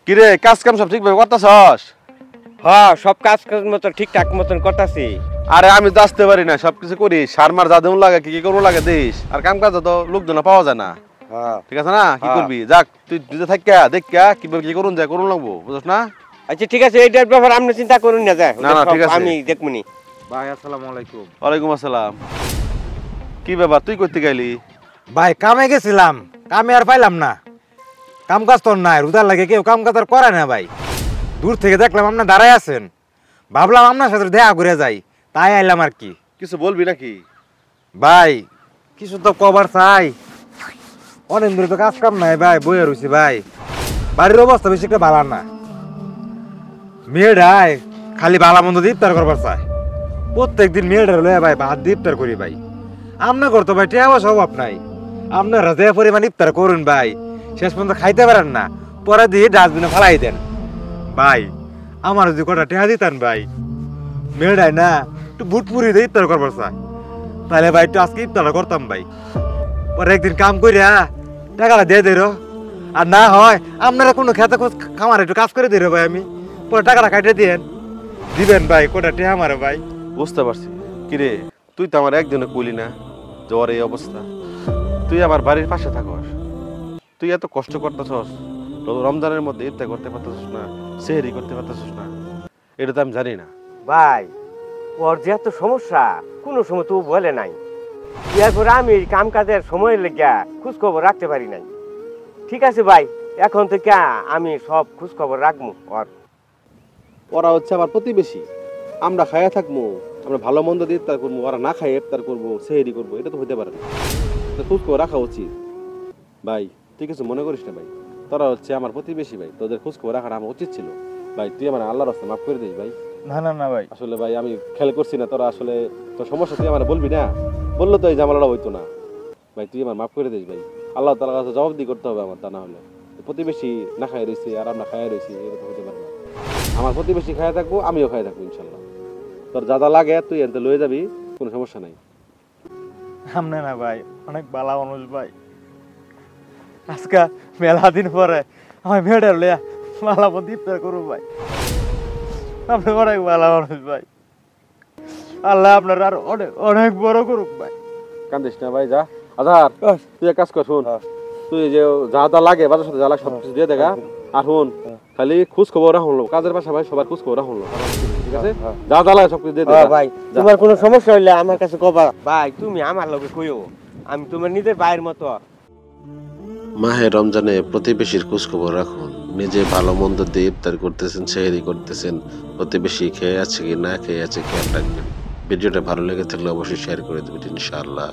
কিরে কাজ কাম সব ঠিকভাবে করতেছস? হ্যাঁ, সব কাজ মতো ঠিকঠাক মতন করতেছি। আরে আমি তো আসতে পারি না, সবকিছু করি, সার মার যা দেউন লাগে, কি করবো লাগে দিস, আর কাম কাজ তো লোকজন পাওয়া যায় না। হ্যাঁ, ঠিক আছে না? কি করবি, যাক তুই নিজে থাকিয়া দেখিয়া কিভাবে কি করুন যায় করুন লাগবো, বুঝছ না? আচ্ছা ঠিক আছে, এইটার ব্যাপার আপনি চিন্তা করুন না, যায় না, না, ঠিক আছে। আমি দেখমুনি। ভাই আসসালামু আলাইকুম। ওয়ালাইকুম আসসালাম। কি ব্যাপার, তুই করতে গেলি? ভাই কামে গেছিলাম, কামে আর পাইলাম না। কাম কাজ তো নাই, রোদার লাগে কেউ কাম কাজ আর করে না ভাই। দূর থেকে দেখলাম আপনি দাঁড়ায় আছেন, ভাবলাম আপনার সাথে দেখা করে যাই, তাই আইলাম আর কি। কিছু বলবি নাকি? ভাই কিছু তো কভার চাই, অনেক দূরে তো কাজ কাম নাই ভাই, বইয়ে রয়েছি ভাই। বাড়ির অবস্থা বেশি একটা ভালো না, মেয়েটাই খালি ভালো মন্দ দিয়ে ইফতার করবার চায়। প্রত্যেকদিন মেয়েটার লয়ে ভাই ভাত দিয়ে ইফতার করি ভাই। আপনার করতো ভাই টেয়া পয়সা অভাব নাই, আপনারা যে পরিমাণ ইফতার করুন ভাই, শেষ পর্যন্ত খাইতে পারেন না, পরে দিয়ে ডাস্টবিনে ফালাই দেন ভাই। আমার যদি কটা টেহা দিতেন ভাই, মেয়েটাই না একটু বুট পুরি দিয়ে ইফতার করবার চায়, তাহলে ভাই একটু আজকে ইফতার করতাম ভাই। পরে একদিন কাম করিয়া টাকাটা দিয়ে দেরো, আর না হয় আপনারা কোনো খেতে খামার একটু কাজ করে দেরো ভাই, আমি পরে টাকাটা কাটে দিয়েন দিবেন ভাই, কটা টেহা মারে ভাই। বুঝতে পারছি। কিরে তুই তো আমার একজনে কইলি না জ্বর এই অবস্থা, তুই আমার বাড়ির পাশে থাকস, তুই এত কষ্ট করতেছস, রমজানের মধ্যে ইফতার করতে পারতেছস না, সেহরি করতে পারতেছস না, এটা তো আমি জানি না। ভাই ওর যে এত সমস্যা, কোনো সময় তো বলে নাই, এরপরে আমি কাম কাজের সময় লেগে খোঁজ খবর রাখতে পারি নাই। ঠিক আছে ভাই, এখন থেকে আমি সব খোঁজ খবর রাখবো। ওরা হচ্ছে আমার প্রতিবেশী, আমরা খাইয়া থাকবো, আমরা ভালো মন্দ দিয়ে ইফতার করবো, ওরা না খাইয়ে ইফতার করবো, সেহরি করবো, এটা তো হতে পারে না। খোঁজ খবর রাখা উচিত ভাই, তুই কিছু মনে করিস না ভাই, তোরা হচ্ছে আমার প্রতিবেশী ভাই, তোদের খোঁজ খবর রাখাটা আমার উচিত ছিল ভাই। তুই আমার আল্লাহর রাস্তায় মাফ করে দিস ভাই। না না না ভাই, আসলে ভাই আমি খেয়াল করছি না, তোরা আসলে তোর সমস্যা তুই আমার বলবি না, বললো তো এই জামালাটা হইতো না ভাই। তুই আমার মাফ করে দিস ভাই, আল্লাহ তাআলার কাছে জবাবদিহি করতে হবে আমার, তা না হলে প্রতিবেশী না খাই রয়েছি আর আমরা খাইয়া রয়েছি, এটা তো হতে পারে না। আমার প্রতিবেশী খাইয়া থাকবো, আমিও খাইয়া থাকবো ইনশাল্লাহ। তোর যা যা লাগে তুই এনতে লয়ে যাবি, কোনো সমস্যা নাই। সামনে না ভাই, অনেক বালা মানুষ ভাই, আজকে মেলা দিন পরে আমার মেয়েটার লইয়া মালা মতো ইফতার করবো ভাই। আপনি অনেক বালা মানুষ ভাই, আল্লাহ আপনার আর অনেক অনেক বড় করুক ভাই। কান্দিস না ভাই, যা আধার তুই এক কাজ কর, শুন তুই যে যা যা লাগে বাজার সাথে যা লাগে সব কিছু দিয়ে দেখা, আর শুন খালি খোঁজ খবর রাখুন, কাজের পাশা ভাই সবার খোঁজ খবর রাখুন, ঠিক আছে? যা যা লাগে সব কিছু দিয়ে দেখা ভাই। তোমার কোনো সমস্যা হইলে আমার কাছে কবা ভাই, তুমি আমার লগে কইও, আমি তোমার নিজের ভাইয়ের মতো। মাহে রমজানে প্রতিবেশীর খোঁজখবর রাখুন, নিজে ভালো মন্দ দিয়ে ইফতার করতেছেন, সেহরি করতেছেন, প্রতিবেশী খেয়ে আছে কি না খেয়ে আছে খেয়াল রাখবেন। ভিডিওটা ভালো লেগে থাকলে অবশ্যই শেয়ার করে দেবেন ইনশাআল্লাহ।